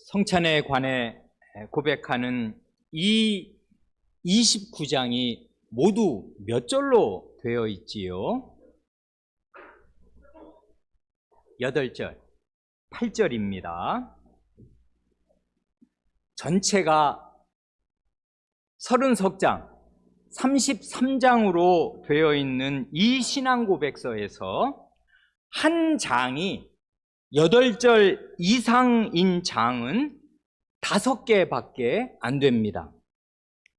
성찬에 관해 고백하는 이 29장이 모두 몇 절로 되어 있지요? 8절, 8절입니다. 전체가 30석 33장으로 되어 있는 이 신앙고백서에서 한 장이 8절 이상인 장은 5개밖에 안 됩니다.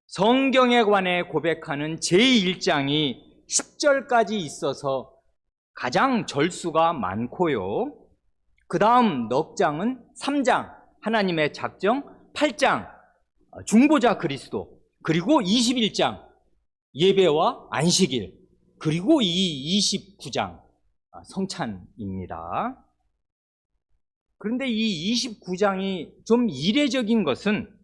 성경에 관해 고백하는 제1장이 10절까지 있어서 가장 절수가 많고요. 그 다음 넉 장은 3장, 하나님의 작정, 8장, 중보자 그리스도, 그리고 21장, 예배와 안식일, 그리고 이 29장, 성찬입니다. 그런데 이 29장이 좀 이례적인 것은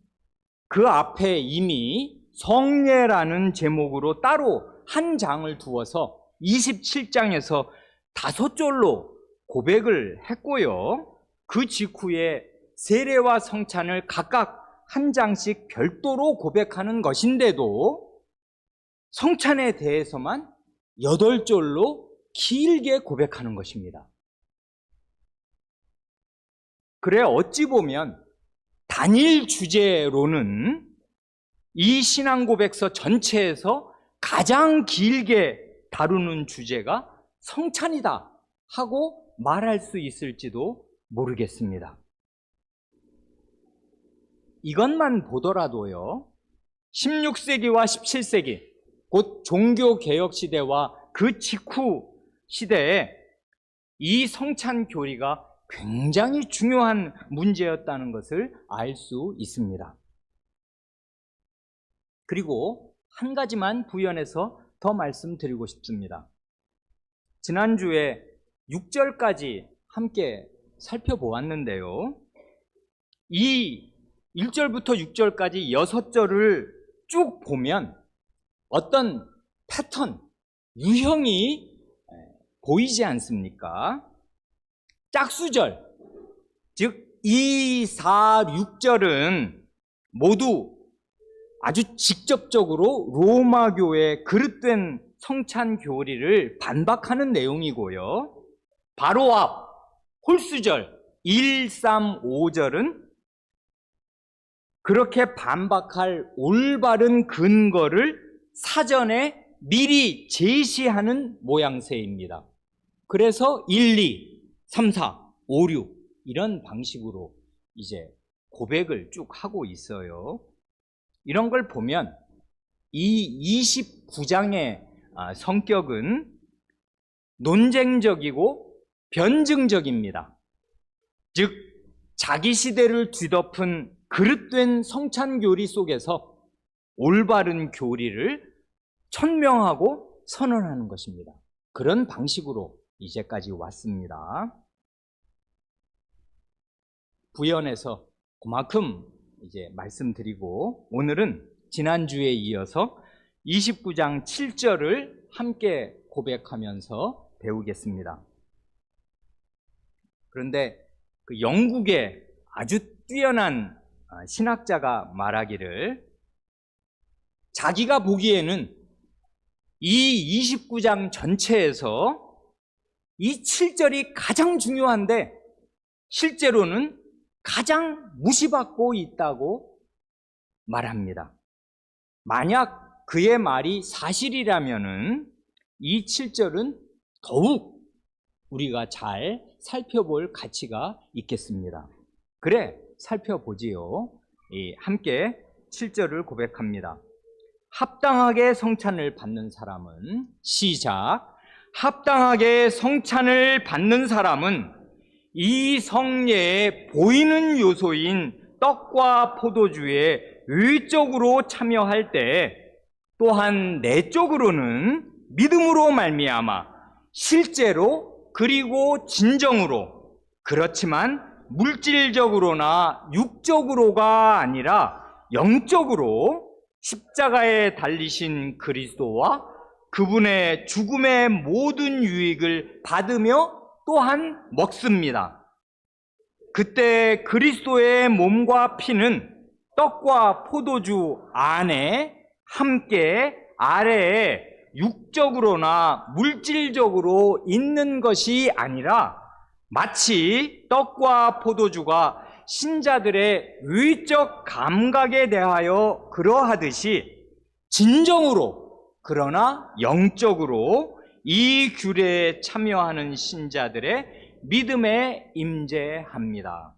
그 앞에 이미 성례라는 제목으로 따로 한 장을 두어서 27장에서 5절로 고백을 했고요. 그 직후에 세례와 성찬을 각각 한 장씩 별도로 고백하는 것인데도 성찬에 대해서만 8절로 길게 고백하는 것입니다. 그래 어찌 보면 단일 주제로는 이 신앙고백서 전체에서 가장 길게 다루는 주제가 성찬이다 하고 말할 수 있을지도 모르겠습니다. 이것만 보더라도요, 16세기와 17세기, 곧 종교개혁 시대와 그 직후 시대에 이 성찬 교리가 굉장히 중요한 문제였다는 것을 알 수 있습니다. 그리고 한 가지만 부연해서 더 말씀드리고 싶습니다. 지난주에 6절까지 함께 살펴보았는데요. 이 1절부터 6절까지 6절을 쭉 보면 어떤 패턴, 유형이 보이지 않습니까? 짝수절, 즉 2, 4, 6절은 모두 아주 직접적으로 로마교의 그릇된 성찬 교리를 반박하는 내용이고요. 바로 앞 홀수절 1, 3, 5절은 그렇게 반박할 올바른 근거를 사전에 미리 제시하는 모양새입니다. 그래서 1, 2, 3, 4, 5, 6 이런 방식으로 이제 고백을 쭉 하고 있어요. 이런 걸 보면 이 29장의 성격은 논쟁적이고 변증적입니다. 즉 자기 시대를 뒤덮은 그릇된 성찬교리 속에서 올바른 교리를 천명하고 선언하는 것입니다. 그런 방식으로 이제까지 왔습니다. 부연해서 그만큼 이제 말씀드리고, 오늘은 지난주에 이어서 29장 7절을 함께 고백하면서 배우겠습니다. 그런데 그 영국의 아주 뛰어난 신학자가 말하기를, 자기가 보기에는 이 29장 전체에서 이 7절이 가장 중요한데 실제로는 가장 무시받고 있다고 말합니다. 만약 그의 말이 사실이라면은 이 7절은 더욱 우리가 잘 살펴볼 가치가 있겠습니다. 그래, 살펴보지요. 함께 7절을 고백합니다. 합당하게 성찬을 받는 사람은, 시작, 합당하게 성찬을 받는 사람은 이 성례에 보이는 요소인 떡과 포도주에 의적으로 참여할 때, 또한 내적으로는 믿음으로 말미암아 실제로 그리고 진정으로, 그렇지만 물질적으로나 육적으로가 아니라 영적으로 십자가에 달리신 그리스도와 그분의 죽음의 모든 유익을 받으며 또한 먹습니다. 그때 그리스도의 몸과 피는 떡과 포도주 안에 함께 아래에 육적으로나 물질적으로 있는 것이 아니라 마치 떡과 포도주가 신자들의 의적 감각에 대하여 그러하듯이 진정으로 그러나 영적으로 이 규례에 참여하는 신자들의 믿음에 임재합니다.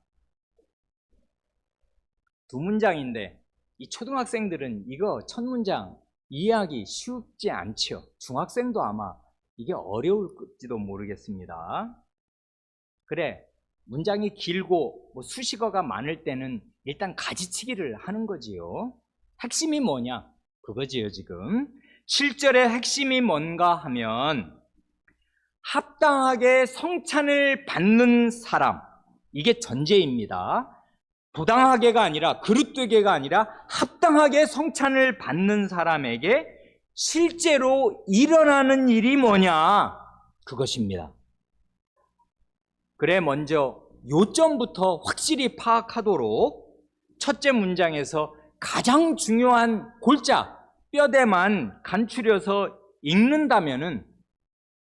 두 문장인데 이 초등학생들은 이거 첫 문장 이해하기 쉽지 않죠. 중학생도 아마 이게 어려울지도 모르겠습니다. 그래, 문장이 길고 수식어가 많을 때는 일단 가지치기를 하는 거지요. 핵심이 뭐냐? 그거지요, 지금. 7절의 핵심이 뭔가 하면 합당하게 성찬을 받는 사람, 이게 전제입니다. 부당하게가 아니라 그릇되게가 아니라 합당하게 성찬을 받는 사람에게 실제로 일어나는 일이 뭐냐? 그것입니다. 그래, 먼저 요점부터 확실히 파악하도록 첫째 문장에서 가장 중요한 골자, 뼈대만 간추려서 읽는다면은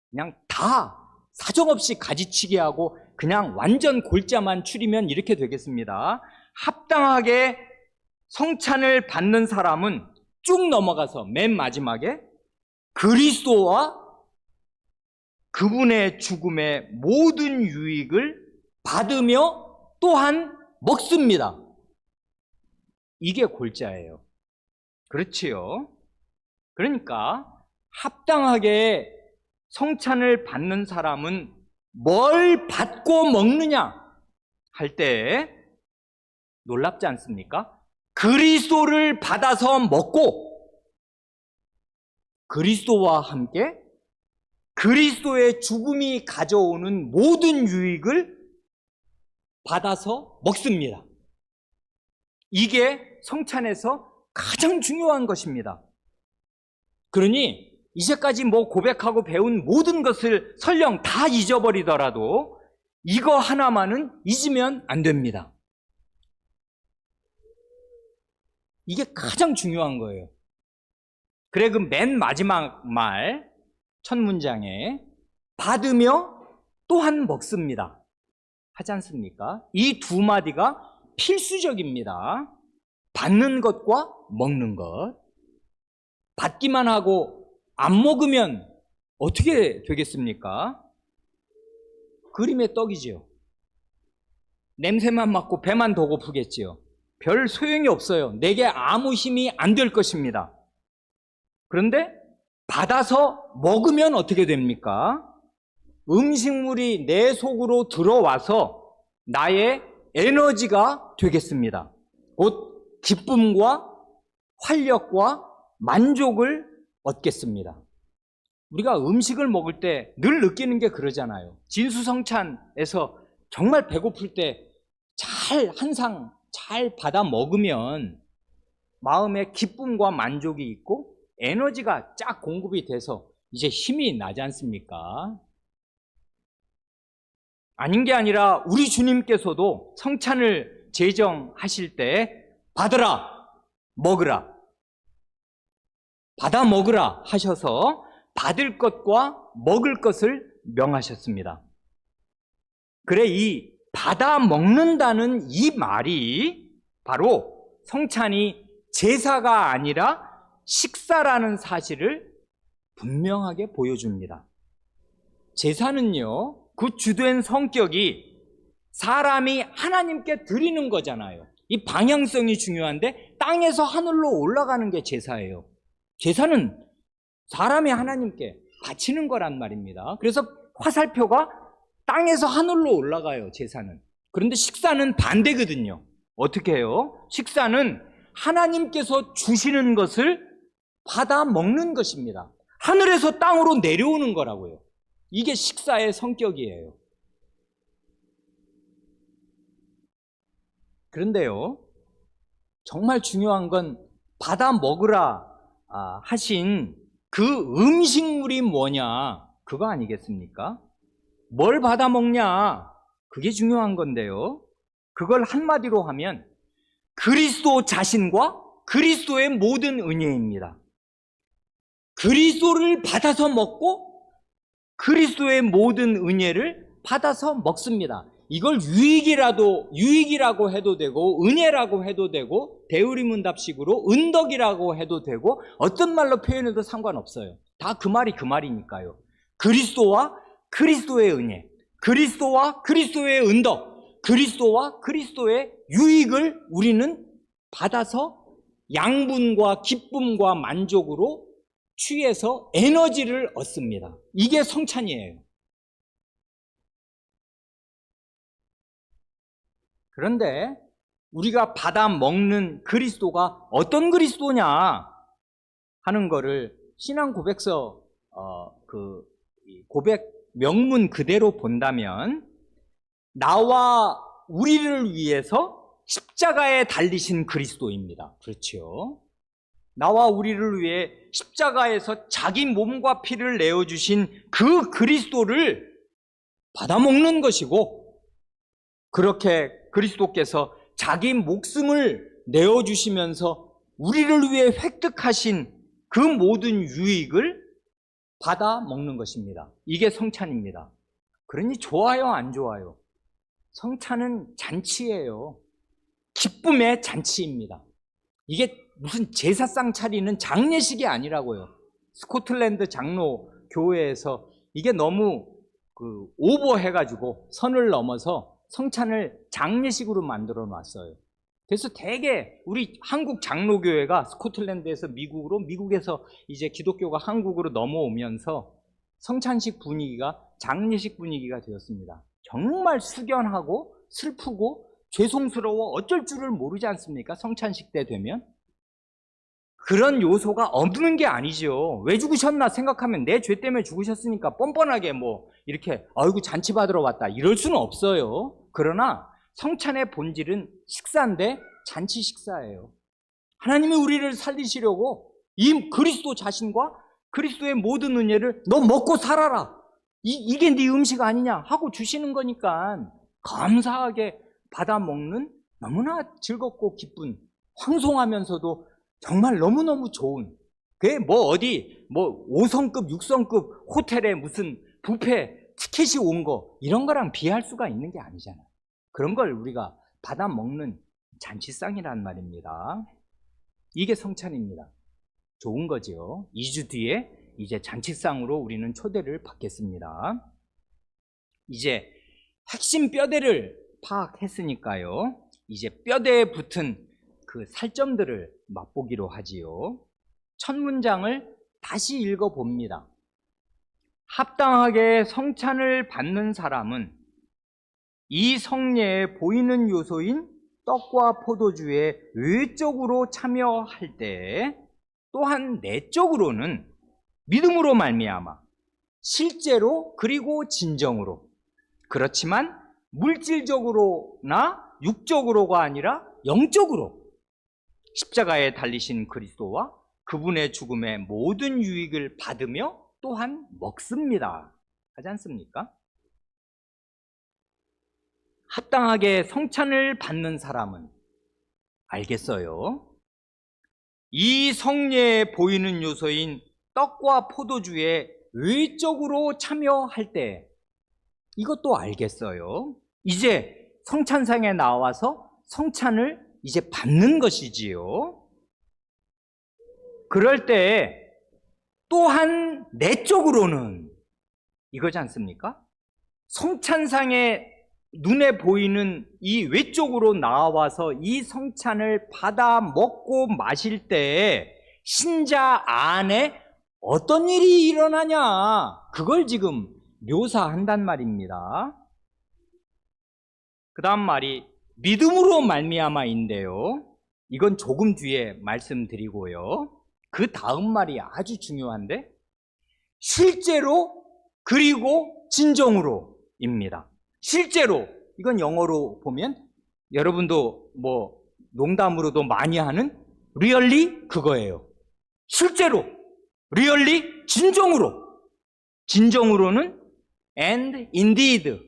그냥 다 사정없이 가지치기 하고 그냥 완전 골자만 추리면 이렇게 되겠습니다. 합당하게 성찬을 받는 사람은 쭉 넘어가서 맨 마지막에 그리스도와 그분의 죽음의 모든 유익을 받으며 또한 먹습니다. 이게 골자예요. 그렇지요? 그러니까 합당하게 성찬을 받는 사람은 뭘 받고 먹느냐 할 때 놀랍지 않습니까? 그리스도를 받아서 먹고 그리스도와 함께 그리스도의 죽음이 가져오는 모든 유익을 받아서 먹습니다. 이게 성찬에서 가장 중요한 것입니다. 그러니 이제까지 고백하고 배운 모든 것을 설령 다 잊어버리더라도 이거 하나만은 잊으면 안 됩니다. 이게 가장 중요한 거예요. 그래, 그 맨 마지막 말, 첫 문장에 받으며 또한 먹습니다 하지 않습니까? 이 두 마디가 필수적입니다. 받는 것과 먹는 것. 받기만 하고 안 먹으면 어떻게 되겠습니까? 그림의 떡이지요. 냄새만 맡고 배만 더 고프겠지요. 별 소용이 없어요. 내게 아무 힘이 안 될 것입니다. 그런데 받아서 먹으면 어떻게 됩니까? 음식물이 내 속으로 들어와서 나의 에너지가 되겠습니다. 곧 기쁨과 활력과 만족을 얻겠습니다. 우리가 음식을 먹을 때 늘 느끼는 게 그러잖아요. 진수성찬에서 정말 배고플 때 한 상 잘 받아 먹으면 마음에 기쁨과 만족이 있고 에너지가 쫙 공급이 돼서 이제 힘이 나지 않습니까? 아닌 게 아니라 우리 주님께서도 성찬을 제정하실 때 받으라, 먹으라, 받아 먹으라 하셔서 받을 것과 먹을 것을 명하셨습니다. 그래, 이 받아 먹는다는 이 말이 바로 성찬이 제사가 아니라 식사라는 사실을 분명하게 보여줍니다. 제사는요, 그 주된 성격이 사람이 하나님께 드리는 거잖아요. 이 방향성이 중요한데 땅에서 하늘로 올라가는 게 제사예요. 제사는 사람이 하나님께 바치는 거란 말입니다. 그래서 화살표가 땅에서 하늘로 올라가요, 제사는. 그런데 식사는 반대거든요. 어떻게 해요? 식사는 하나님께서 주시는 것을 받아 먹는 것입니다. 하늘에서 땅으로 내려오는 거라고요. 이게 식사의 성격이에요. 그런데요, 정말 중요한 건 받아 먹으라 하신 그 음식물이 뭐냐, 그거 아니겠습니까? 뭘 받아 먹냐, 그게 중요한 건데요. 그걸 한마디로 하면 그리스도 자신과 그리스도의 모든 은혜입니다. 그리스도를 받아서 먹고 그리스도의 모든 은혜를 받아서 먹습니다. 이걸 유익이라고 해도 되고, 은혜라고 해도 되고, 대우리문답식으로 은덕이라고 해도 되고, 어떤 말로 표현해도 상관없어요. 다 그 말이 그 말이니까요. 그리스도와 그리스도의 은혜, 그리스도와 그리스도의 은덕, 그리스도와 그리스도의 유익을 우리는 받아서 양분과 기쁨과 만족으로 취해서 에너지를 얻습니다. 이게 성찬이에요. 그런데 우리가 받아 먹는 그리스도가 어떤 그리스도냐 하는 거를 신앙 고백서 고백 명문 그대로 본다면, 나와 우리를 위해서 십자가에 달리신 그리스도입니다. 그렇죠? 나와 우리를 위해 십자가에서 자기 몸과 피를 내어주신 그 그리스도를 받아먹는 것이고, 그렇게 그리스도께서 자기 목숨을 내어주시면서 우리를 위해 획득하신 그 모든 유익을 받아먹는 것입니다. 이게 성찬입니다. 그러니 좋아요, 안 좋아요? 성찬은 잔치예요. 기쁨의 잔치입니다. 이게 무슨 제사상 차리는 장례식이 아니라고요. 스코틀랜드 장로 교회에서 이게 너무 오버해가지고 선을 넘어서 성찬을 장례식으로 만들어 놨어요. 그래서 대개 우리 한국 장로교회가 스코틀랜드에서 미국으로, 미국에서 이제 기독교가 한국으로 넘어오면서 성찬식 분위기가 장례식 분위기가 되었습니다. 정말 숙연하고 슬프고 죄송스러워 어쩔 줄을 모르지 않습니까? 성찬식 때 되면. 그런 요소가 없는 게 아니죠. 왜 죽으셨나 생각하면 내 죄 때문에 죽으셨으니까 뻔뻔하게 이렇게 아이고 잔치 받으러 왔다 이럴 수는 없어요. 그러나 성찬의 본질은 식사인데 잔치 식사예요. 하나님이 우리를 살리시려고 이 그리스도 자신과 그리스도의 모든 은혜를 너 먹고 살아라, 이게 네 음식 아니냐 하고 주시는 거니까 감사하게 받아 먹는, 너무나 즐겁고 기쁜, 황송하면서도 정말 너무너무 좋은, 그게 어디 5성급 6성급 호텔에 무슨 뷔페 티켓이 온 거 이런 거랑 비할 수가 있는 게 아니잖아요. 그런 걸 우리가 받아 먹는 잔치상이란 말입니다. 이게 성찬입니다. 좋은 거죠. 2주 뒤에 이제 잔치상으로 우리는 초대를 받겠습니다. 이제 핵심 뼈대를 파악했으니까요. 이제 뼈대에 붙은 그 살점들을 맛보기로 하지요. 첫 문장을 다시 읽어봅니다. 합당하게 성찬을 받는 사람은 이 성례에 보이는 요소인 떡과 포도주에 외적으로 참여할 때, 또한 내적으로는 믿음으로 말미암아 실제로 그리고 진정으로, 그렇지만 물질적으로나 육적으로가 아니라 영적으로 십자가에 달리신 그리스도와 그분의 죽음의 모든 유익을 받으며 또한 먹습니다. 하지 않습니까? 합당하게 성찬을 받는 사람은 알겠어요. 이 성례에 보이는 요소인 떡과 포도주에 외적으로 참여할 때 이것도 알겠어요. 이제 성찬상에 나와서 성찬을 이제 받는 것이지요. 그럴 때 또한 내적으로는 이거지 않습니까? 성찬상에 눈에 보이는 이 외적으로 나와서 이 성찬을 받아 먹고 마실 때 신자 안에 어떤 일이 일어나냐, 그걸 지금 묘사한단 말입니다. 그 다음 말이 믿음으로 말미암아인데요. 이건 조금 뒤에 말씀드리고요. 그 다음 말이 아주 중요한데, 실제로 그리고 진정으로입니다. 실제로, 이건 영어로 보면 여러분도 농담으로도 많이 하는 really 그거예요. 실제로, really 진정으로. 진정으로는 and indeed,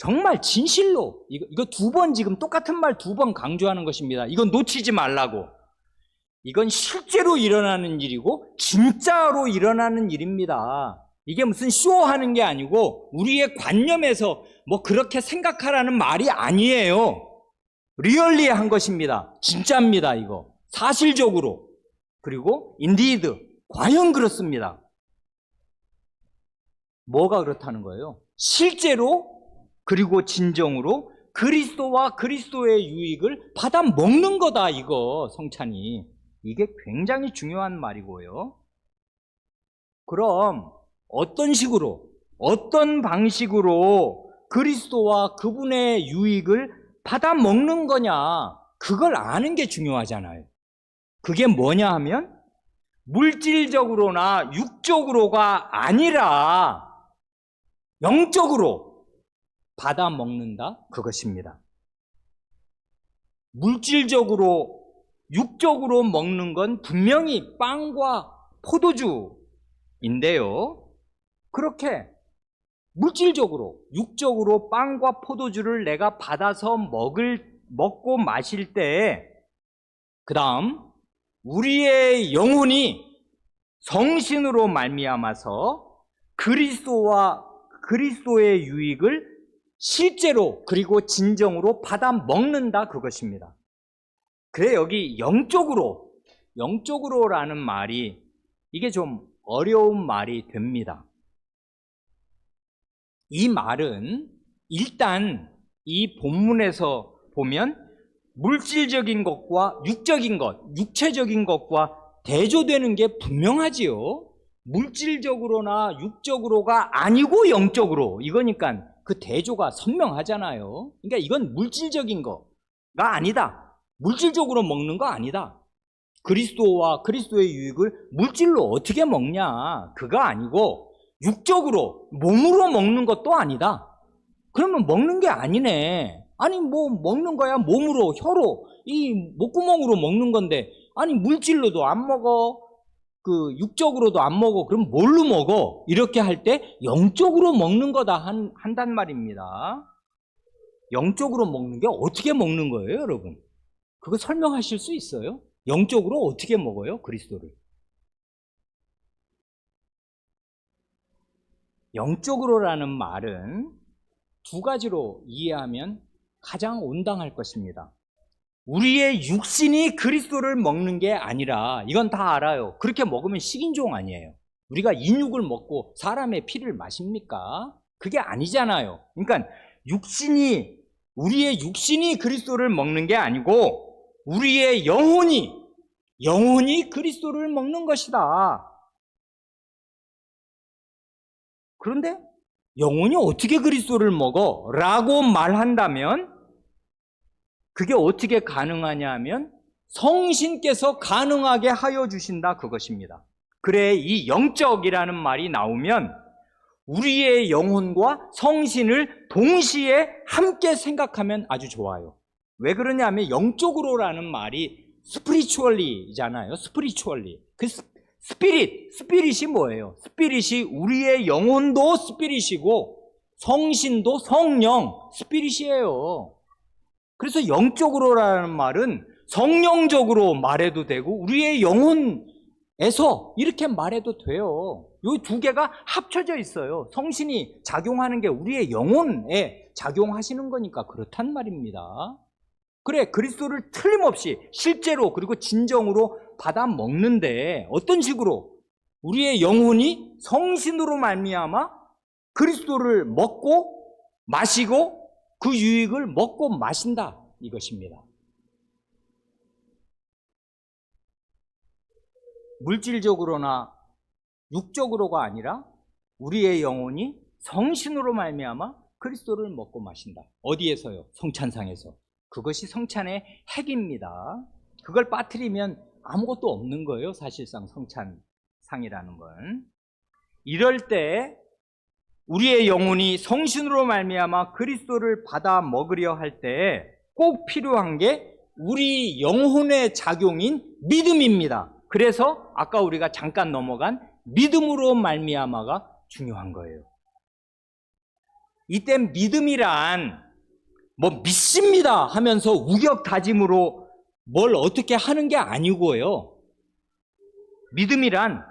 정말 진실로 이거 두 번 지금 똑같은 말 두 번 강조하는 것입니다. 이건 놓치지 말라고. 이건 실제로 일어나는 일이고 진짜로 일어나는 일입니다. 이게 무슨 쇼하는 게 아니고 우리의 관념에서 뭐 그렇게 생각하라는 말이 아니에요. 리얼리한 것입니다. 진짜입니다. 이거 사실적으로. 그리고 indeed 과연 그렇습니다. 뭐가 그렇다는 거예요? 실제로 그리고 진정으로 그리스도와 그리스도의 유익을 받아 먹는 거다. 이거 성찬이. 이게 굉장히 중요한 말이고요. 그럼 어떤 식으로, 어떤 방식으로 그리스도와 그분의 유익을 받아 먹는 거냐, 그걸 아는 게 중요하잖아요. 그게 뭐냐 하면 물질적으로나 육적으로가 아니라 영적으로 받아 먹는다, 그것입니다. 물질적으로, 육적으로 먹는 건 분명히 빵과 포도주인데요. 그렇게 물질적으로, 육적으로 빵과 포도주를 내가 받아서 먹고 마실 때, 그 다음 우리의 영혼이 성신으로 말미암아서 그리스도와 그리스도의 유익을 실제로 그리고 진정으로 받아 먹는다, 그것입니다. 그래, 여기 영적으로라는 말이 이게 좀 어려운 말이 됩니다. 이 말은 일단 이 본문에서 보면 물질적인 것과 육적인 것, 육체적인 것과 대조되는 게 분명하지요. 물질적으로나 육적으로가 아니고 영적으로, 이거니까 그 대조가 선명하잖아요. 그러니까 이건 물질적인 거가 아니다. 물질적으로 먹는 거 아니다. 그리스도와 그리스도의 유익을 물질로 어떻게 먹냐, 그거 아니고 육적으로 몸으로 먹는 것도 아니다. 그러면 먹는 게 아니네. 아니 뭐 먹는 거야 몸으로, 혀로, 이 목구멍으로 먹는 건데, 아니 물질로도 안 먹어, 그 육적으로도 안 먹어, 그럼 뭘로 먹어? 이렇게 할 때 영적으로 먹는 거다 한단 말입니다. 영적으로 먹는 게 어떻게 먹는 거예요, 여러분? 그거 설명하실 수 있어요? 영적으로 어떻게 먹어요, 그리스도를? 영적으로라는 말은 두 가지로 이해하면 가장 온당할 것입니다. 우리의 육신이 그리스도를 먹는 게 아니라, 이건 다 알아요. 그렇게 먹으면 식인종 아니에요. 우리가 인육을 먹고 사람의 피를 마십니까? 그게 아니잖아요. 그러니까 우리의 육신이 그리스도를 먹는 게 아니고 우리의 영혼이 그리스도를 먹는 것이다. 그런데 영혼이 어떻게 그리스도를 먹어? 라고 말한다면 그게 어떻게 가능하냐 하면 성신께서 가능하게 하여 주신다, 그것입니다. 그래, 이 영적이라는 말이 나오면 우리의 영혼과 성신을 동시에 함께 생각하면 아주 좋아요. 왜 그러냐면 영적으로라는 말이 spiritually잖아요. spiritually. 그 스피릿이 뭐예요? 스피릿이 우리의 영혼도 스피릿이고 성신도 성령, 스피릿이에요. 그래서 영적으로라는 말은 성령적으로 말해도 되고 우리의 영혼에서 이렇게 말해도 돼요. 이 두 개가 합쳐져 있어요. 성신이 작용하는 게 우리의 영혼에 작용하시는 거니까 그렇단 말입니다. 그래, 그리스도를 틀림없이 실제로 그리고 진정으로 받아 먹는데 어떤 식으로? 우리의 영혼이 성신으로 말미암아 그리스도를 먹고 마시고 그 유익을 먹고 마신다, 이것입니다. 물질적으로나 육적으로가 아니라 우리의 영혼이 성신으로 말미암아 그리스도를 먹고 마신다. 어디에서요? 성찬상에서. 그것이 성찬의 핵입니다. 그걸 빠뜨리면 아무것도 없는 거예요, 사실상 성찬상이라는 건. 이럴 때 우리의 영혼이 성신으로 말미암아 그리스도를 받아 먹으려 할 때 꼭 필요한 게 우리 영혼의 작용인 믿음입니다. 그래서 아까 우리가 잠깐 넘어간 믿음으로 말미암아가 중요한 거예요. 이때 믿음이란 뭐 믿습니다 하면서 우격다짐으로 뭘 어떻게 하는 게 아니고요. 믿음이란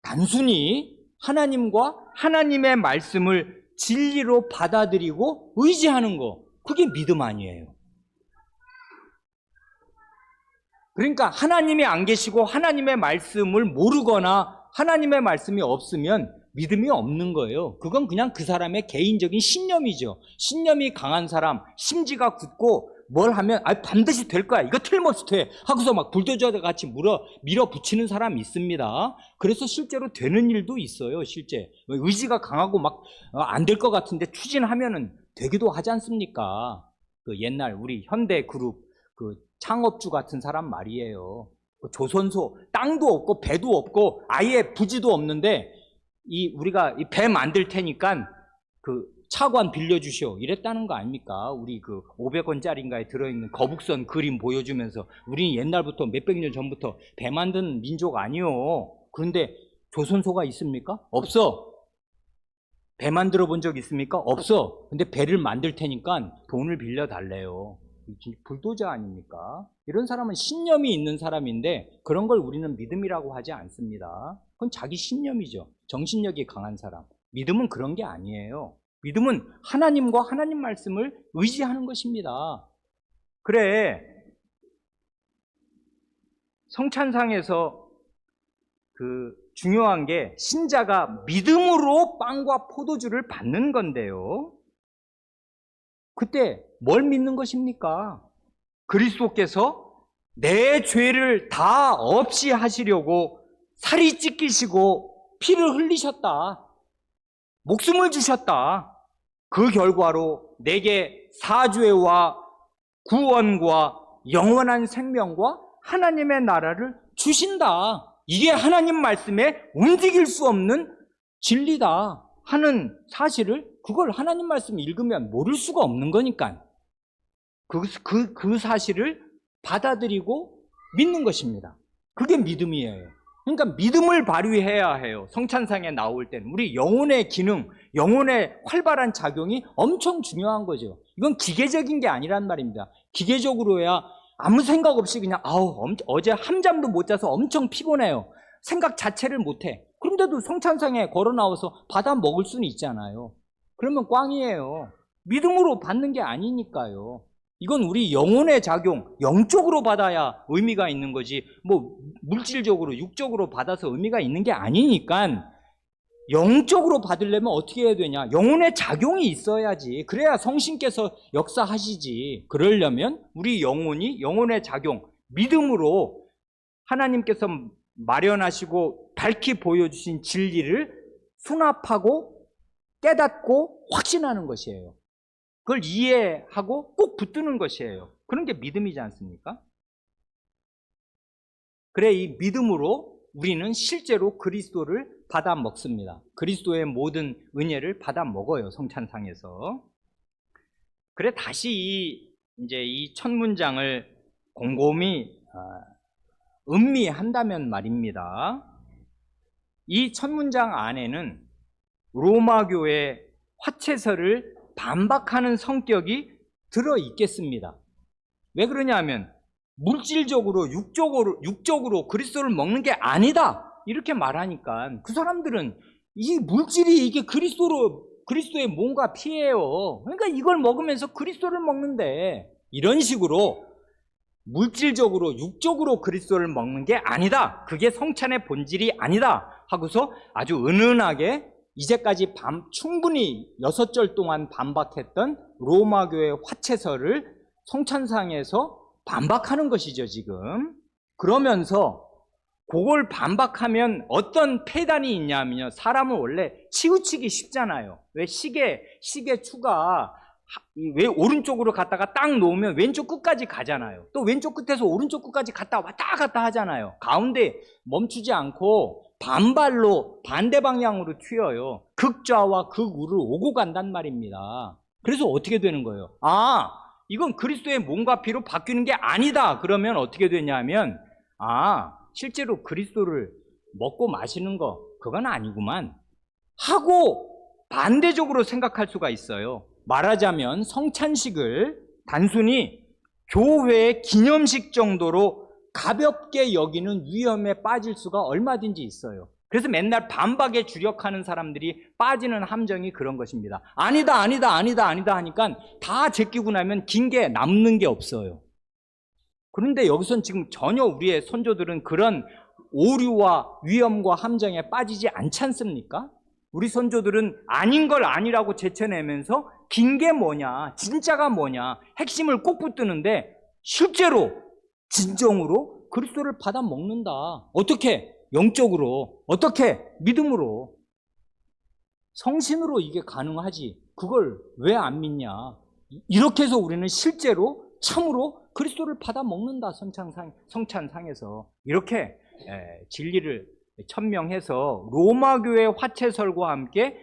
단순히 하나님과 하나님의 말씀을 진리로 받아들이고 의지하는 거, 그게 믿음 아니에요. 그러니까 하나님이 안 계시고 하나님의 말씀을 모르거나 하나님의 말씀이 없으면 믿음이 없는 거예요. 그건 그냥 그 사람의 개인적인 신념이죠. 신념이 강한 사람, 심지가 굳고 뭘 하면 반드시 될 거야, 이거 틀림없이 돼 하고서 막 불도저 같이 밀어붙이는 사람이 있습니다. 그래서 실제로 되는 일도 있어요. 실제 의지가 강하고 막 안 될 것 같은데 추진하면은 되기도 하지 않습니까? 그 옛날 우리 현대 그룹 그 창업주 같은 사람 말이에요. 조선소 땅도 없고 배도 없고 아예 부지도 없는데 우리가 이 배 만들 테니까 그 차관 빌려주시오 이랬다는 거 아닙니까? 우리 그 500원짜리인가에 들어있는 거북선 그림 보여주면서 우리는 옛날부터 몇백 년 전부터 배 만든 민족 아니요. 그런데 조선소가 있습니까? 없어. 배 만들어 본 적 있습니까? 없어. 근데 배를 만들 테니까 돈을 빌려달래요. 불도저 아닙니까? 이런 사람은 신념이 있는 사람인데 그런 걸 우리는 믿음이라고 하지 않습니다. 그건 자기 신념이죠. 정신력이 강한 사람. 믿음은 그런 게 아니에요. 믿음은 하나님과 하나님 말씀을 의지하는 것입니다. 그래, 성찬상에서 그 중요한 게 신자가 믿음으로 빵과 포도주를 받는 건데요. 그때 뭘 믿는 것입니까? 그리스도께서 내 죄를 다 없이 하시려고 살이 찢기시고 피를 흘리셨다. 목숨을 주셨다. 그 결과로 내게 사죄와 구원과 영원한 생명과 하나님의 나라를 주신다. 이게 하나님 말씀에 움직일 수 없는 진리다 하는 사실을, 그걸 하나님 말씀 읽으면 모를 수가 없는 거니까 그 사실을 받아들이고 믿는 것입니다. 그게 믿음이에요. 그러니까 믿음을 발휘해야 해요. 성찬상에 나올 때는 우리 영혼의 기능, 영혼의 활발한 작용이 엄청 중요한 거죠. 이건 기계적인 게 아니란 말입니다. 기계적으로야 아무 생각 없이 그냥 어제 한잠도 못 자서 엄청 피곤해요. 생각 자체를 못해. 그런데도 성찬상에 걸어 나와서 받아 먹을 수는 있잖아요. 그러면 꽝이에요. 믿음으로 받는 게 아니니까요. 이건 우리 영혼의 작용, 영적으로 받아야 의미가 있는 거지, 뭐 물질적으로, 육적으로 받아서 의미가 있는 게 아니니까 영적으로 받으려면 어떻게 해야 되냐? 영혼의 작용이 있어야지. 그래야 성신께서 역사하시지. 그러려면 우리 영혼의 작용, 믿음으로 하나님께서 마련하시고 밝히 보여주신 진리를 수납하고 깨닫고 확신하는 것이에요. 그걸 이해하고 꼭 붙드는 것이에요. 그런 게 믿음이지 않습니까? 그래, 이 믿음으로 우리는 실제로 그리스도를 받아 먹습니다. 그리스도의 모든 은혜를 받아 먹어요, 성찬상에서. 그래, 다시 이제 이 첫 문장을 곰곰이 음미한다면 말입니다. 이 첫 문장 안에는 로마교의 화채설을 반박하는 성격이 들어있겠습니다. 왜 그러냐면 물질적으로 육적으로 그리스도를 먹는 게 아니다 이렇게 말하니까 그 사람들은 이 물질이 이게 그리스도의 몸과 피예요. 그러니까 이걸 먹으면서 그리스도를 먹는데, 이런 식으로 물질적으로 육적으로 그리스도를 먹는 게 아니다, 그게 성찬의 본질이 아니다 하고서 아주 은은하게 이제까지 충분히 6절 동안 반박했던 로마교의 화채설을 성찬상에서 반박하는 것이죠, 지금. 그러면서 그걸 반박하면 어떤 폐단이 있냐면요, 사람은 원래 치우치기 쉽잖아요. 왜 시계 추가 왜 오른쪽으로 갔다가 딱 놓으면 왼쪽 끝까지 가잖아요. 또 왼쪽 끝에서 오른쪽 끝까지 갔다 왔다 갔다 하잖아요. 가운데 멈추지 않고 반발로 반대 방향으로 튀어요. 극좌와 극우를 오고 간단 말입니다. 그래서 어떻게 되는 거예요? 이건 그리스도의 몸과 피로 바뀌는 게 아니다. 그러면 어떻게 되냐면 실제로 그리스도를 먹고 마시는 거 그건 아니구만 하고 반대적으로 생각할 수가 있어요. 말하자면 성찬식을 단순히 교회의 기념식 정도로 가볍게 여기는 위험에 빠질 수가 얼마든지 있어요. 그래서 맨날 반박에 주력하는 사람들이 빠지는 함정이 그런 것입니다. 아니다, 아니다, 아니다, 아니다 하니까 다 제끼고 나면 긴 게 남는 게 없어요. 그런데 여기선 지금 전혀 우리의 선조들은 그런 오류와 위험과 함정에 빠지지 않지 않습니까? 우리 선조들은 아닌 걸 아니라고 제쳐내면서 긴 게 뭐냐, 진짜가 뭐냐, 핵심을 꼭 붙드는데 실제로 진정으로 그리스도를 받아 먹는다. 어떻게? 영적으로. 어떻게? 믿음으로. 성신으로 이게 가능하지. 그걸 왜 안 믿냐. 이렇게 해서 우리는 실제로 참으로 그리스도를 받아 먹는다. 성찬상에서. 이렇게 진리를 천명해서 로마교회 화채설과 함께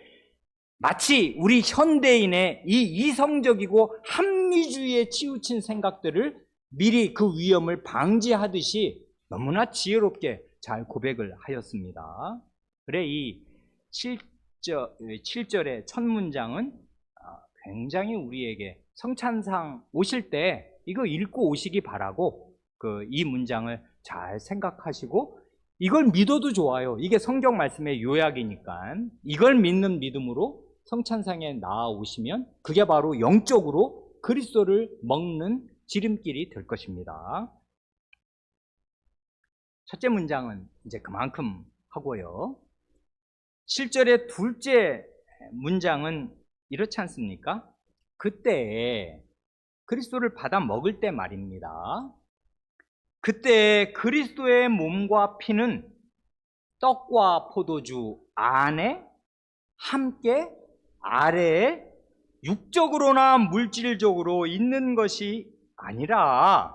마치 우리 현대인의 이 이성적이고 합리주의에 치우친 생각들을 미리 그 위험을 방지하듯이 너무나 지혜롭게 잘 고백을 하였습니다. 그래 이 7절의 첫 문장은 굉장히 우리에게 성찬상 오실 때 이거 읽고 오시기 바라고 이 문장을 잘 생각하시고 이걸 믿어도 좋아요. 이게 성경 말씀의 요약이니까 이걸 믿는 믿음으로 성찬상에 나아오시면 그게 바로 영적으로 그리스도를 먹는 지름길이 될 것입니다. 첫째 문장은 이제 그만큼 하고요. 7절의 둘째 문장은 이렇지 않습니까? 그때 그리스도를 받아 먹을 때 말입니다. 그때 그리스도의 몸과 피는 떡과 포도주 안에 함께 아래에 육적으로나 물질적으로 있는 것이 아니라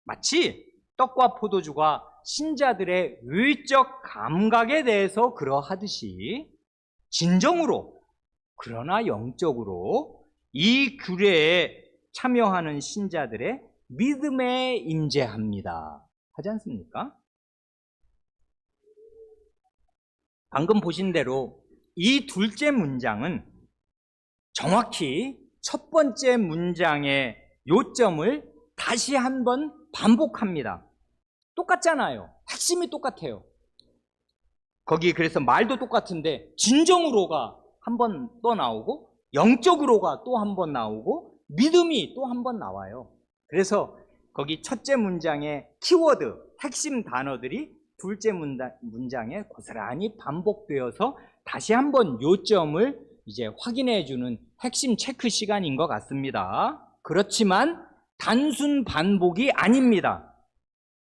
마치 떡과 포도주가 신자들의 의적 감각에 대해서 그러하듯이 진정으로 그러나 영적으로 이 규례에 참여하는 신자들의 믿음에 임재합니다. 하지 않습니까? 방금 보신 대로 이 둘째 문장은 정확히 첫 번째 문장의 요점을 다시 한번 반복합니다. 똑같잖아요. 핵심이 똑같아요. 거기 그래서 말도 똑같은데 진정으로가 한 번 또 나오고 영적으로가 또 한 번 나오고 믿음이 또 한 번 나와요. 그래서 거기 첫째 문장의 키워드, 핵심 단어들이 둘째 문장에 고스란히 반복되어서 다시 한번 요점을 이제 확인해 주는 핵심 체크 시간인 것 같습니다. 그렇지만 단순 반복이 아닙니다.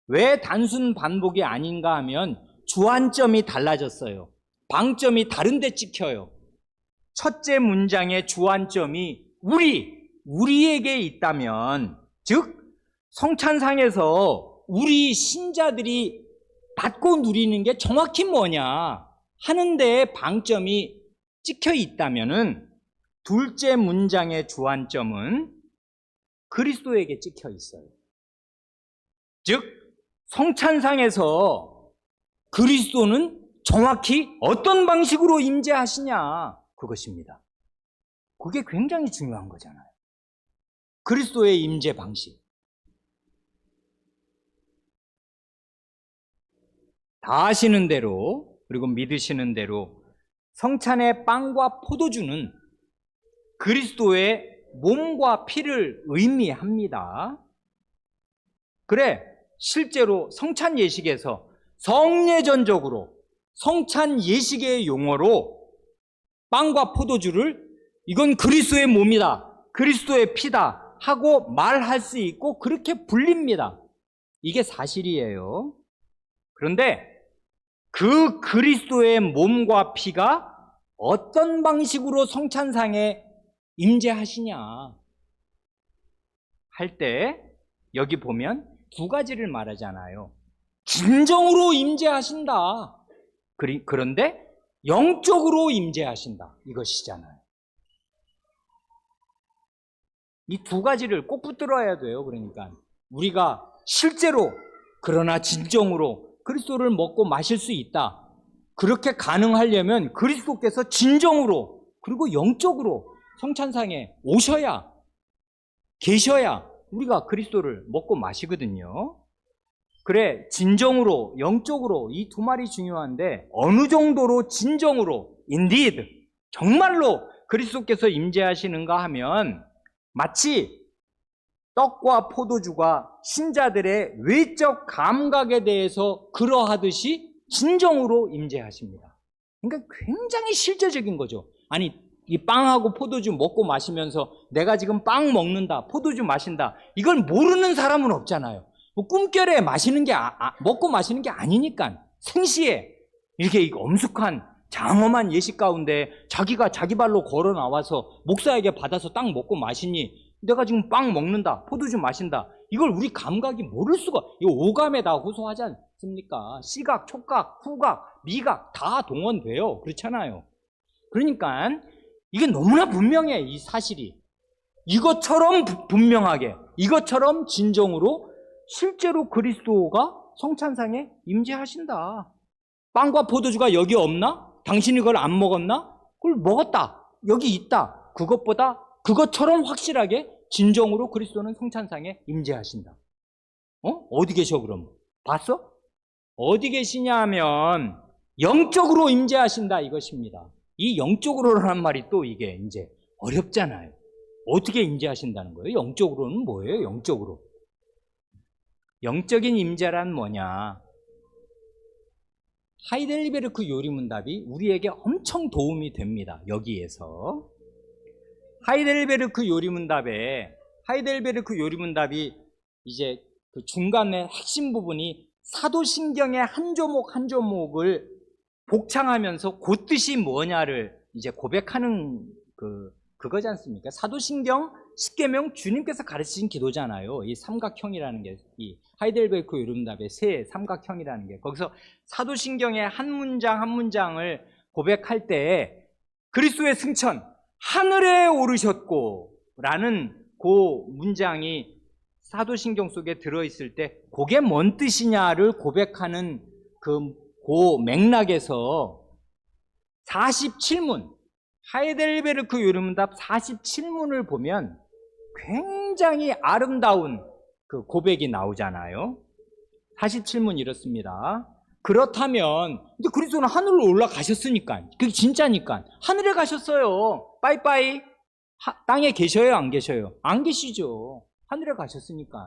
왜 단순 반복이 아닌가 하면 주안점이 달라졌어요. 방점이 다른 데 찍혀요. 첫째 문장의 주안점이 우리에게 있다면, 즉 성찬상에서 우리 신자들이 받고 누리는 게 정확히 뭐냐 하는 데에 방점이 찍혀 있다면은 둘째 문장의 주안점은 그리스도에게 찍혀 있어요. 즉 성찬상에서 그리스도는 정확히 어떤 방식으로 임재하시냐 그것입니다. 그게 굉장히 중요한 거잖아요. 그리스도의 임재 방식. 다 아시는 대로 그리고 믿으시는 대로 성찬의 빵과 포도주는 그리스도의 몸과 피를 의미합니다. 그래 실제로 성찬 예식에서 성례전적으로 성찬 예식의 용어로 빵과 포도주를 이건 그리스도의 몸이다, 그리스도의 피다 하고 말할 수 있고 그렇게 불립니다. 이게 사실이에요. 그런데 그 그리스도의 몸과 피가 어떤 방식으로 성찬상에 임재하시냐 할 때 여기 보면 두 가지를 말하잖아요. 진정으로 임재하신다. 그런데 영적으로 임재하신다. 이것이잖아요. 이 두 가지를 꼭 붙들어야 돼요. 그러니까 우리가 실제로 그러나 진정으로 그리스도를 먹고 마실 수 있다. 그렇게 가능하려면 그리스도께서 진정으로 그리고 영적으로 성찬상에 오셔야, 계셔야 우리가 그리스도를 먹고 마시거든요. 그래, 진정으로, 영적으로 이 두 말이 중요한데, 어느 정도로 진정으로, indeed, 정말로 그리스도께서 임재하시는가 하면 마치 떡과 포도주가 신자들의 외적 감각에 대해서 그러하듯이 진정으로 임재하십니다. 그러니까 굉장히 실제적인 거죠. 아니, 이 빵하고 포도주 먹고 마시면서 내가 지금 빵 먹는다, 포도주 마신다, 이걸 모르는 사람은 없잖아요. 뭐 꿈결에 마시는 게 먹고 마시는 게 아니니까, 생시에 이렇게 엄숙한 장엄한 예식 가운데 자기가 자기 발로 걸어 나와서 목사에게 받아서 딱 먹고 마시니 내가 지금 빵 먹는다, 포도주 마신다, 이걸 우리 감각이 모를 수가, 이거 오감에 다 호소하지 않습니까? 시각, 촉각, 후각, 미각 다 동원돼요. 그렇잖아요. 그러니까 이게 너무나 분명해, 이 사실이. 이것처럼 분명하게, 이것처럼 진정으로 실제로 그리스도가 성찬상에 임재하신다. 빵과 포도주가 여기 없나? 당신이 그걸 안 먹었나? 그걸 먹었다. 여기 있다. 그것보다 그것처럼 확실하게 진정으로 그리스도는 성찬상에 임재하신다. 어디 계셔 그럼? 봤어? 어디 계시냐 하면 영적으로 임재하신다 이것입니다. 이 영적으로라는 말이 또 이게 이제 어렵잖아요. 어떻게 임재하신다는 거예요? 영적으로는 뭐예요? 영적으로. 영적인 임재란 뭐냐? 하이델베르크 요리문답이 우리에게 엄청 도움이 됩니다. 여기에서 하이델베르크 요리문답이 이제 그 중간에 핵심 부분이 사도신경의 한 조목 한 조목을 복창하면서 그 뜻이 뭐냐를 이제 고백하는 그거지 않습니까? 사도신경 10계명 주님께서 가르치신 기도잖아요. 이 삼각형이라는 게, 이 하이델베르크 요리문답의 세 삼각형이라는 게, 거기서 사도신경의 한 문장 한 문장을 고백할 때 그리스도의 승천, 하늘에 오르셨고 라는 그 문장이 사도신경 속에 들어있을 때 그게 뭔 뜻이냐를 고백하는 그 맥락에서 47문, 하이델베르크 요리문답 47문을 보면 굉장히 아름다운 그 고백이 나오잖아요. 47문 이렇습니다. 그렇다면 이제 그리스도는 하늘로 올라가셨으니까, 그게 진짜니까 하늘에 가셨어요. 빠이빠이. 땅에 계셔요, 안 계셔요? 안 계시죠. 하늘에 가셨으니까.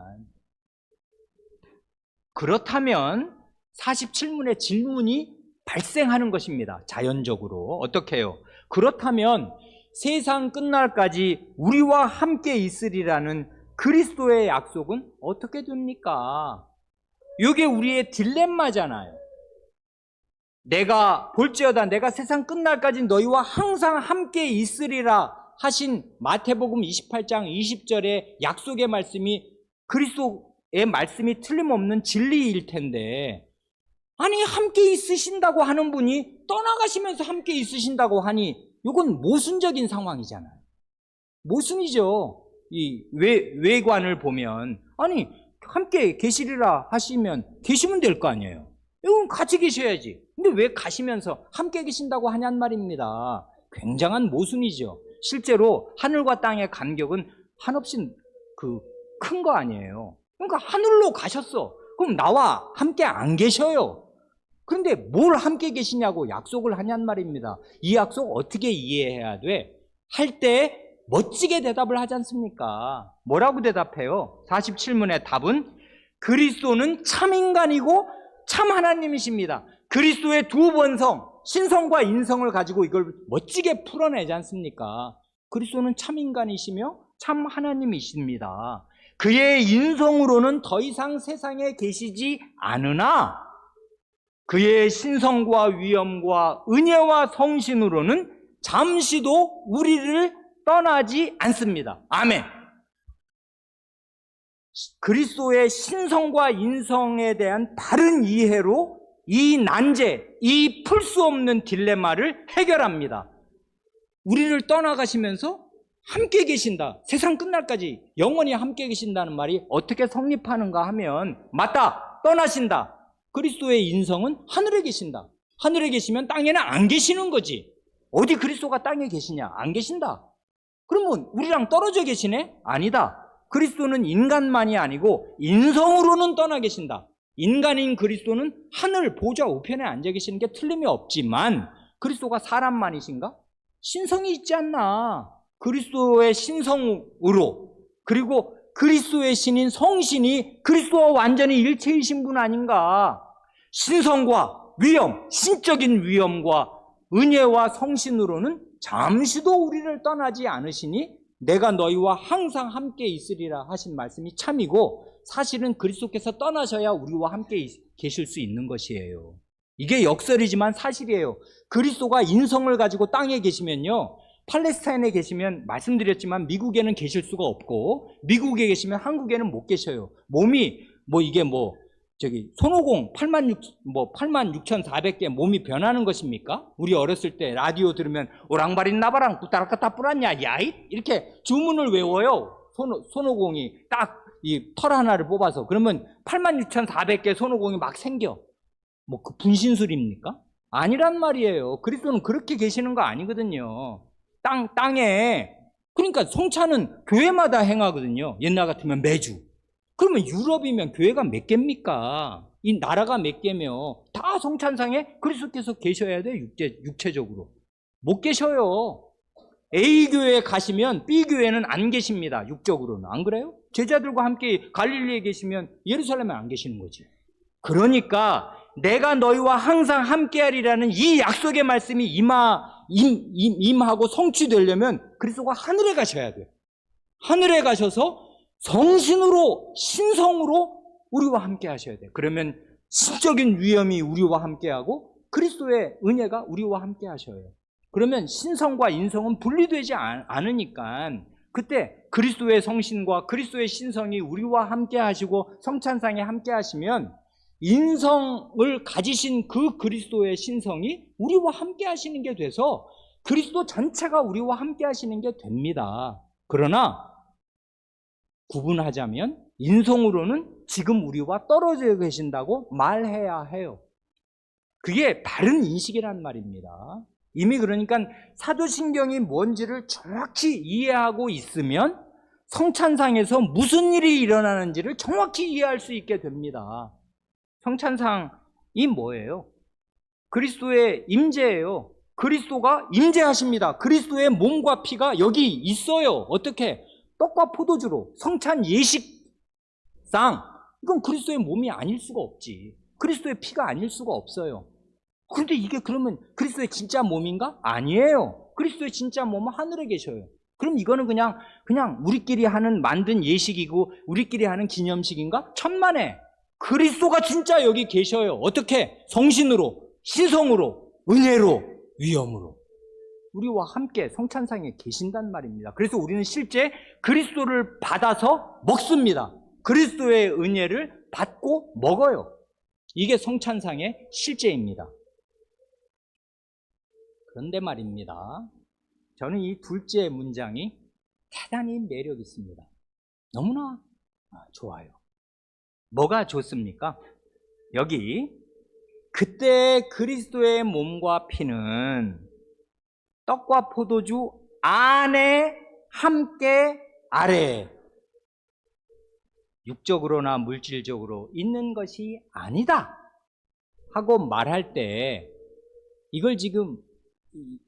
그렇다면 47문의 질문이 발생하는 것입니다. 자연적으로. 어떻게 해요? 그렇다면 세상 끝날까지 우리와 함께 있으리라는 그리스도의 약속은 어떻게 됩니까? 이게 우리의 딜레마잖아요. 내가 볼지어다 내가 세상 끝날까지 너희와 항상 함께 있으리라 하신 마태복음 28장 20절의 약속의 말씀이 그리스도의 말씀이 틀림없는 진리일 텐데, 아니 함께 있으신다고 하는 분이 떠나가시면서 함께 있으신다고 하니 이건 모순적인 상황이잖아요. 모순이죠. 이 외관을 보면, 아니 함께 계시리라 하시면 계시면 될 거 아니에요. 이건 같이 계셔야지. 근데 왜 가시면서 함께 계신다고 하냔 말입니다. 굉장한 모순이죠. 실제로 하늘과 땅의 간격은 한없이 큰 거 아니에요. 그러니까 하늘로 가셨어. 그럼 나와 함께 안 계셔요. 그런데 뭘 함께 계시냐고 약속을 하냔 말입니다. 이 약속 어떻게 이해해야 돼? 할 때 멋지게 대답을 하지 않습니까? 뭐라고 대답해요? 47문의 답은 그리스도는 참 인간이고 참 하나님이십니다. 그리스도의 두 본성, 신성과 인성을 가지고 이걸 멋지게 풀어내지 않습니까? 그리스도는 참 인간이시며 참 하나님이십니다. 그의 인성으로는 더 이상 세상에 계시지 않으나 그의 신성과 위엄과 은혜와 성신으로는 잠시도 우리를 떠나지 않습니다. 아멘. 그리스도의 신성과 인성에 대한 바른 이해로 이 난제, 이 풀 수 없는 딜레마를 해결합니다. 우리를 떠나가시면서 함께 계신다. 세상 끝날까지 영원히 함께 계신다는 말이 어떻게 성립하는가 하면, 맞다. 떠나신다. 그리스도의 인성은 하늘에 계신다. 하늘에 계시면 땅에는 안 계시는 거지. 어디 그리스도가 땅에 계시냐? 안 계신다. 그러면 우리랑 떨어져 계시네? 아니다. 그리스도는 인간만이 아니고 인성으로는 떠나 계신다. 인간인 그리스도는 하늘 보좌 우편에 앉아 계시는 게 틀림이 없지만 그리스도가 사람만이신가? 신성이 있지 않나. 그리스도의 신성으로, 그리고 그리스도의 신인 성신이 그리스도와 완전히 일체이신 분 아닌가. 신성과 위엄, 신적인 위엄과 은혜와 성신으로는 잠시도 우리를 떠나지 않으시니 내가 너희와 항상 함께 있으리라 하신 말씀이 참이고, 사실은 그리스도께서 떠나셔야 우리와 함께 계실 수 있는 것이에요. 이게 역설이지만 사실이에요. 그리스도가 인성을 가지고 땅에 계시면요, 팔레스타인에 계시면 말씀드렸지만 미국에는 계실 수가 없고, 미국에 계시면 한국에는 못 계셔요. 몸이 손오공 86,400개 몸이 변하는 것입니까? 우리 어렸을 때 라디오 들으면 오랑바린 나바랑 꾸따라까따 뿌랐냐 야잇 이렇게 주문을 외워요. 손오공이 딱 이 털 하나를 뽑아서. 그러면 86,400개 손오공이 막 생겨. 그 분신술입니까? 아니란 말이에요. 그리스도는 그렇게 계시는 거 아니거든요. 땅에. 그러니까 성찬은 교회마다 행하거든요. 옛날 같으면 매주. 그러면 유럽이면 교회가 몇 개입니까? 이 나라가 몇 개며 다 성찬상에 그리스도께서 계셔야 돼. 육체적으로 못 계셔요. A 교회에 가시면 B 교회는 안 계십니다. 육적으로는. 안 그래요? 제자들과 함께 갈릴리에 계시면 예루살렘에 안 계시는 거지. 그러니까 내가 너희와 항상 함께하리라는 이 약속의 말씀이 임하고 성취되려면 그리스도가 하늘에 가셔야 돼요. 하늘에 가셔서 성신으로, 신성으로 우리와 함께 하셔야 돼요. 그러면 신적인 위엄이 우리와 함께하고 그리스도의 은혜가 우리와 함께 하셔요. 그러면 신성과 인성은 분리되지 않으니까 그때 그리스도의 성신과 그리스도의 신성이 우리와 함께 하시고 성찬상에 함께 하시면 인성을 가지신 그 그리스도의 신성이 우리와 함께 하시는 게 돼서 그리스도 전체가 우리와 함께 하시는 게 됩니다. 그러나 구분하자면 인성으로는 지금 우리와 떨어져 계신다고 말해야 해요. 그게 다른 인식이란 말입니다. 이미 그러니까 사도신경이 뭔지를 정확히 이해하고 있으면 성찬상에서 무슨 일이 일어나는지를 정확히 이해할 수 있게 됩니다. 성찬상이 뭐예요? 그리스도의 임재예요. 그리스도가 임재하십니다. 그리스도의 몸과 피가 여기 있어요. 어떻게? 떡과 포도주로. 성찬 예식상. 이건 그리스도의 몸이 아닐 수가 없지. 그리스도의 피가 아닐 수가 없어요. 그런데 이게 그러면 그리스도의 진짜 몸인가? 아니에요. 그리스도의 진짜 몸은 하늘에 계셔요. 그럼 이거는 그냥 우리끼리 만든 예식이고 우리끼리 하는 기념식인가? 천만에. 그리스도가 진짜 여기 계셔요. 어떻게? 성신으로, 신성으로, 은혜로, 위엄으로 우리와 함께 성찬상에 계신단 말입니다. 그래서 우리는 실제 그리스도를 받아서 먹습니다. 그리스도의 은혜를 받고 먹어요. 이게 성찬상의 실제입니다. 그런데 말입니다, 저는 이 둘째 문장이 대단히 매력 있습니다. 너무나 좋아요. 뭐가 좋습니까? 여기 그때 그리스도의 몸과 피는 떡과 포도주 안에 함께 아래, 육적으로나 물질적으로 있는 것이 아니다 하고 말할 때, 이걸 지금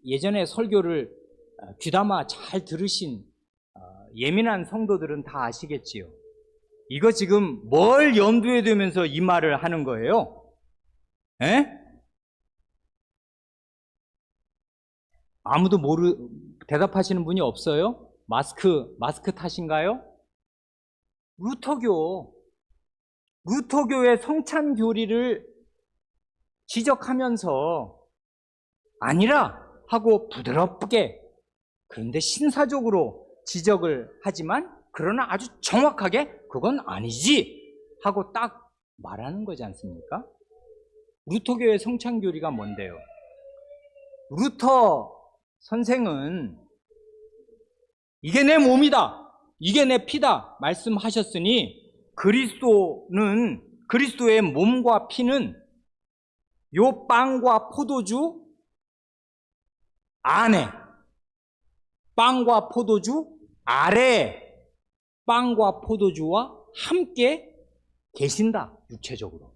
예전에 설교를 귀담아 잘 들으신 예민한 성도들은 다 아시겠지요. 이거 지금 뭘 염두에 두면서 이 말을 하는 거예요? 에? 아무도 대답하시는 분이 없어요? 마스크 탓인가요? 루터교의 성찬 교리를 지적하면서 아니라 하고 부드럽게, 그런데 신사적으로 지적을 하지만 그러나 아주 정확하게 그건 아니지 하고 딱 말하는 거지 않습니까? 루터교의 성찬 교리가 뭔데요? 루터 선생은 이게 내 몸이다, 이게 내 피다 말씀하셨으니 그리스도의 몸과 피는 요 빵과 포도주 안에 빵과 포도주, 아래 빵과 포도주와 함께 계신다, 육체적으로.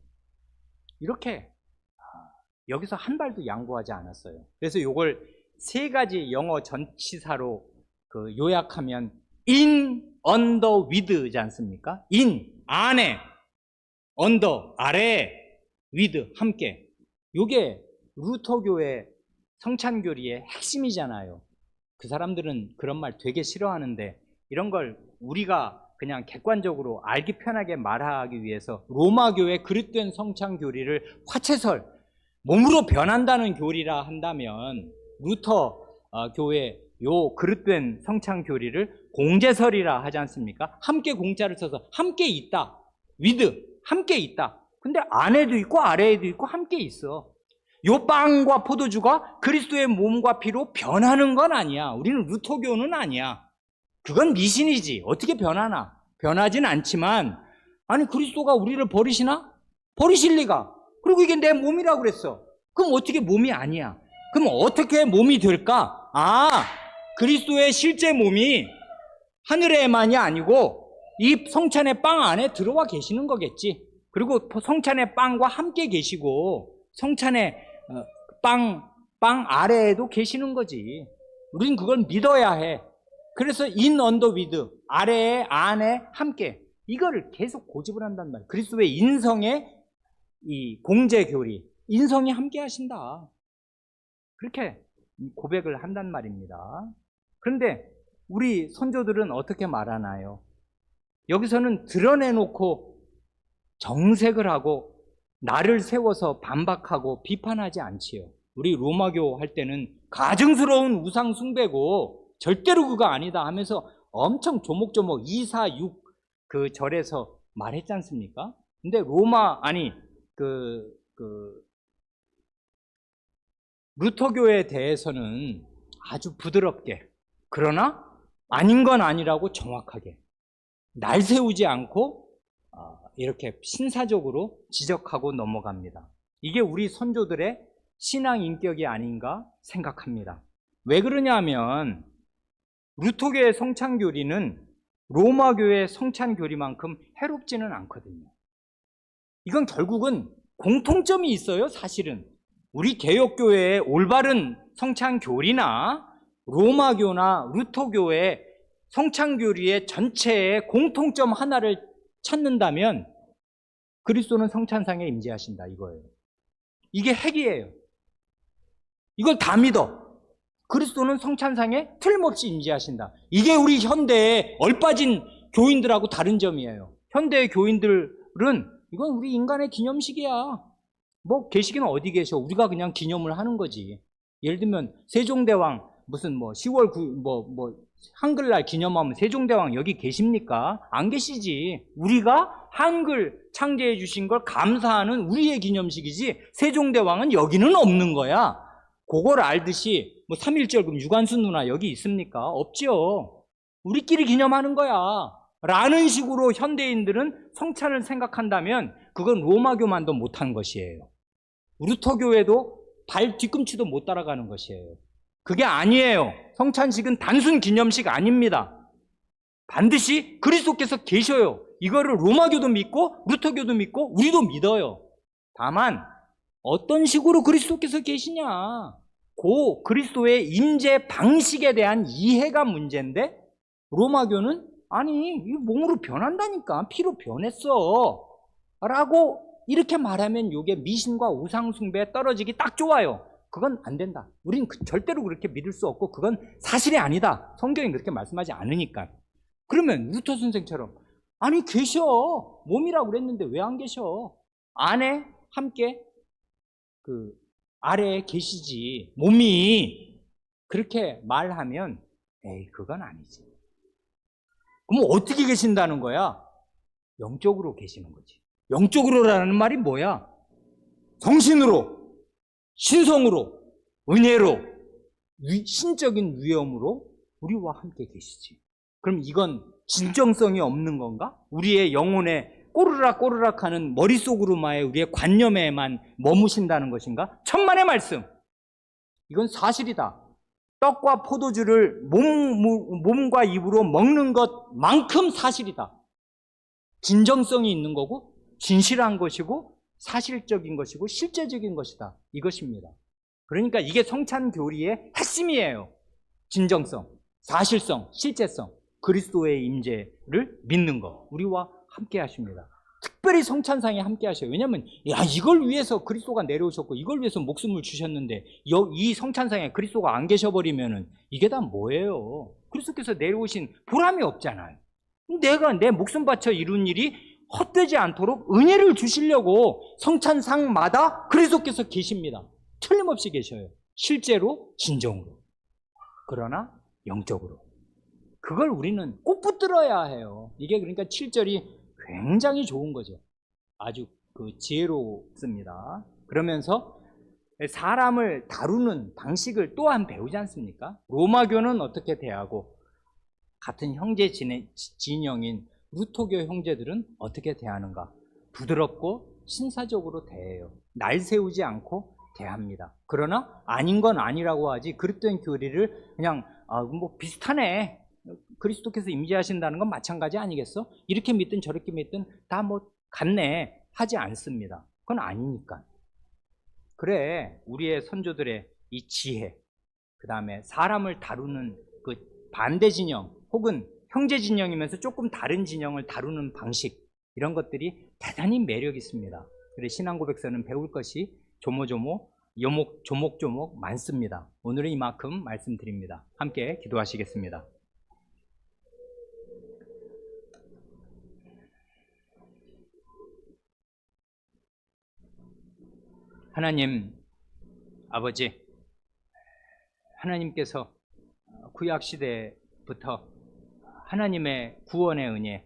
이렇게 여기서 한 발도 양보하지 않았어요. 그래서 이걸 세 가지 영어 전치사로 요약하면 in, under, with지 않습니까? in, 안에, under, 아래, with, 함께. 이게 루터교의 성찬교리의 핵심이잖아요. 그 사람들은 그런 말 되게 싫어하는데 이런 걸 우리가 그냥 객관적으로 알기 편하게 말하기 위해서 로마교의 그릇된 성찬교리를 화채설, 몸으로 변한다는 교리라 한다면 루터 교회 요 그릇된 성찬교리를 공제설이라 하지 않습니까? 함께 공자를 써서 함께 있다. with, 함께 있다. 근데 안에도 있고 아래에도 있고 함께 있어. 요 빵과 포도주가 그리스도의 몸과 피로 변하는 건 아니야. 우리는 루터교는 아니야. 그건 미신이지. 어떻게 변하나? 변하진 않지만, 아니 그리스도가 우리를 버리시나? 버리실 리가. 그리고 이게 내 몸이라고 그랬어. 그럼 어떻게 몸이 아니야? 그럼 어떻게 몸이 될까? 그리스도의 실제 몸이 하늘에만이 아니고 이 성찬의 빵 안에 들어와 계시는 거겠지. 그리고 성찬의 빵과 함께 계시고 성찬의 빵 아래에도 계시는 거지. 우린 그걸 믿어야 해. 그래서 in, under, with, 아래에, 안에, 함께. 이거를 계속 고집을 한단 말이야. 그리스도의 인성의 이 공제교리, 인성이 함께 하신다. 그렇게 고백을 한단 말입니다. 그런데 우리 선조들은 어떻게 말하나요? 여기서는 드러내놓고 정색을 하고 나를 세워서 반박하고 비판하지 않지요. 우리 로마교 할 때는 가증스러운 우상 숭배고 절대로 그거 아니다 하면서 엄청 조목조목 2, 4, 6 그 절에서 말했지 않습니까? 근데 루터교에 대해서는 아주 부드럽게, 그러나 아닌 건 아니라고 정확하게 날 세우지 않고 이렇게 신사적으로 지적하고 넘어갑니다. 이게 우리 선조들의 신앙 인격이 아닌가 생각합니다. 왜 그러냐 하면 루터교의 성찬교리는 로마교의 성찬교리만큼 해롭지는 않거든요. 이건 결국은 공통점이 있어요. 사실은 우리 개혁교회의 올바른 성찬교리나 로마교나 루터교의 성찬교리의 전체의 공통점 하나를 찾는다면 그리스도는 성찬상에 임재하신다 이거예요. 이게 핵이에요. 이걸 다 믿어. 그리스도는 성찬상에 틀림없이 임재하신다. 이게 우리 현대의 얼빠진 교인들하고 다른 점이에요. 현대의 교인들은 이건 우리 인간의 기념식이야. 뭐 계시기는 어디 계셔? 우리가 그냥 기념을 하는 거지. 예를 들면 세종대왕 무슨 10월 9일 한글날 기념하면 세종대왕 여기 계십니까? 안 계시지. 우리가 한글 창제해 주신 걸 감사하는 우리의 기념식이지 세종대왕은 여기는 없는 거야. 그걸 알듯이 3.1절 그럼 유관순 누나 여기 있습니까? 없죠. 우리끼리 기념하는 거야. 라는 식으로 현대인들은 성찬을 생각한다면 그건 로마교만도 못한 것이에요. 루터교회도 발 뒤꿈치도 못 따라가는 것이에요. 그게 아니에요. 성찬식은 단순 기념식 아닙니다. 반드시 그리스도께서 계셔요. 이거를 로마교도 믿고 루터교도 믿고 우리도 믿어요. 다만 어떤 식으로 그리스도께서 계시냐, 그 그리스도의 임재 방식에 대한 이해가 문제인데 로마교는 아니 이 몸으로 변한다니까, 피로 변했어 라고 이렇게 말하면 이게 미신과 우상숭배에 떨어지기 딱 좋아요. 그건 안 된다. 우린 절대로 그렇게 믿을 수 없고 그건 사실이 아니다. 성경이 그렇게 말씀하지 않으니까. 그러면 루터 선생처럼 아니 계셔. 몸이라고 그랬는데 왜 안 계셔? 안에 함께 아래에 계시지. 몸이 그렇게 말하면 에이 그건 아니지. 그럼 어떻게 계신다는 거야? 영적으로 계시는 거지. 영적으로라는 말이 뭐야? 성신으로, 신성으로, 은혜로, 신적인 위엄으로 우리와 함께 계시지. 그럼 이건 진정성이 없는 건가? 우리의 영혼에 꼬르락꼬르락 하는 머릿속으로만의 우리의 관념에만 머무신다는 것인가? 천만의 말씀. 이건 사실이다. 떡과 포도주를 몸과 입으로 먹는 것만큼 사실이다. 진정성이 있는 거고 진실한 것이고 사실적인 것이고 실제적인 것이다. 이것입니다. 그러니까 이게 성찬교리의 핵심이에요. 진정성, 사실성, 실제성, 그리스도의 임재를 믿는 것. 우리와 함께 하십니다. 특별히 성찬상에 함께 하셔요. 왜냐하면 이걸 위해서 그리스도가 내려오셨고 이걸 위해서 목숨을 주셨는데 이 성찬상에 그리스도가 안 계셔버리면 이게 다 뭐예요? 그리스도께서 내려오신 보람이 없잖아요. 내가 내 목숨 바쳐 이룬 일이 헛되지 않도록 은혜를 주시려고 성찬상마다 그리스도께서 계십니다. 틀림없이 계셔요. 실제로 진정으로. 그러나 영적으로. 그걸 우리는 꼭 붙들어야 해요. 이게 그러니까 7절이 굉장히 좋은 거죠. 아주 지혜롭습니다. 그러면서 사람을 다루는 방식을 또한 배우지 않습니까? 로마교는 어떻게 대하고 같은 형제 진영인 루터교 형제들은 어떻게 대하는가? 부드럽고 신사적으로 대해요. 날 세우지 않고 대합니다. 그러나 아닌 건 아니라고 하지 그릇된 교리를 그냥 뭐 비슷하네. 그리스도께서 임재하신다는 건 마찬가지 아니겠어? 이렇게 믿든 저렇게 믿든 다 뭐 같네 하지 않습니다. 그건 아니니까. 그래, 우리의 선조들의 이 지혜, 그 다음에 사람을 다루는 그 반대 진영 혹은 형제 진영이면서 조금 다른 진영을 다루는 방식, 이런 것들이 대단히 매력 있습니다. 그래서 신앙고백서는 배울 것이 조모조모 조목조목 많습니다. 오늘은 이만큼 말씀드립니다. 함께 기도하시겠습니다. 하나님 아버지, 하나님께서 구약시대부터 하나님의 구원의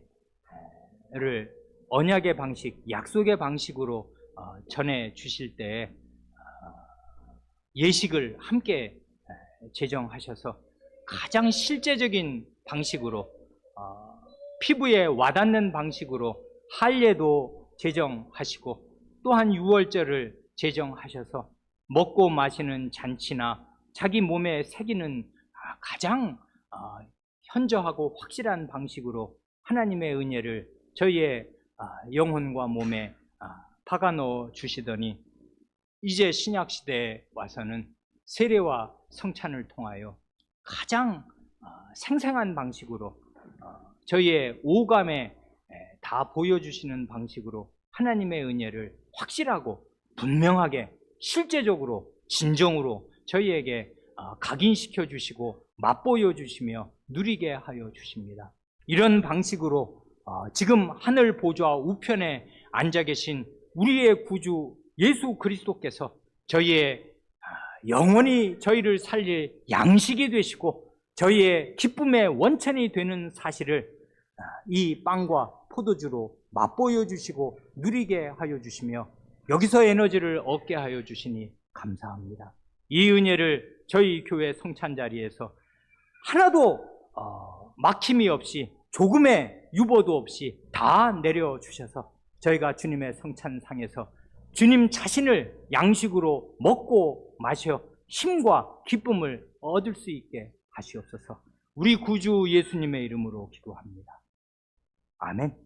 은혜를 언약의 방식, 약속의 방식으로 전해 주실 때 예식을 함께 제정하셔서 가장 실제적인 방식으로 피부에 와닿는 방식으로 할례도 제정하시고 또한 유월절을 제정하셔서 먹고 마시는 잔치나 자기 몸에 새기는 가장 현저하고 확실한 방식으로 하나님의 은혜를 저희의 영혼과 몸에 박아넣어 주시더니 이제 신약시대에 와서는 세례와 성찬을 통하여 가장 생생한 방식으로 저희의 오감에 다 보여주시는 방식으로 하나님의 은혜를 확실하고 분명하게 실제적으로 진정으로 저희에게 각인시켜 주시고 맛보여 주시며 누리게 하여 주십니다. 이런 방식으로 지금 하늘 보좌 우편에 앉아 계신 우리의 구주 예수 그리스도께서 저희의 영원히 저희를 살릴 양식이 되시고 저희의 기쁨의 원천이 되는 사실을 이 빵과 포도주로 맛보여 주시고 누리게 하여 주시며 여기서 에너지를 얻게 하여 주시니 감사합니다. 이 은혜를 저희 교회 성찬 자리에서 하나도 막힘이 없이 조금의 유보도 없이 다 내려주셔서 저희가 주님의 성찬상에서 주님 자신을 양식으로 먹고 마셔 힘과 기쁨을 얻을 수 있게 하시옵소서. 우리 구주 예수님의 이름으로 기도합니다. 아멘.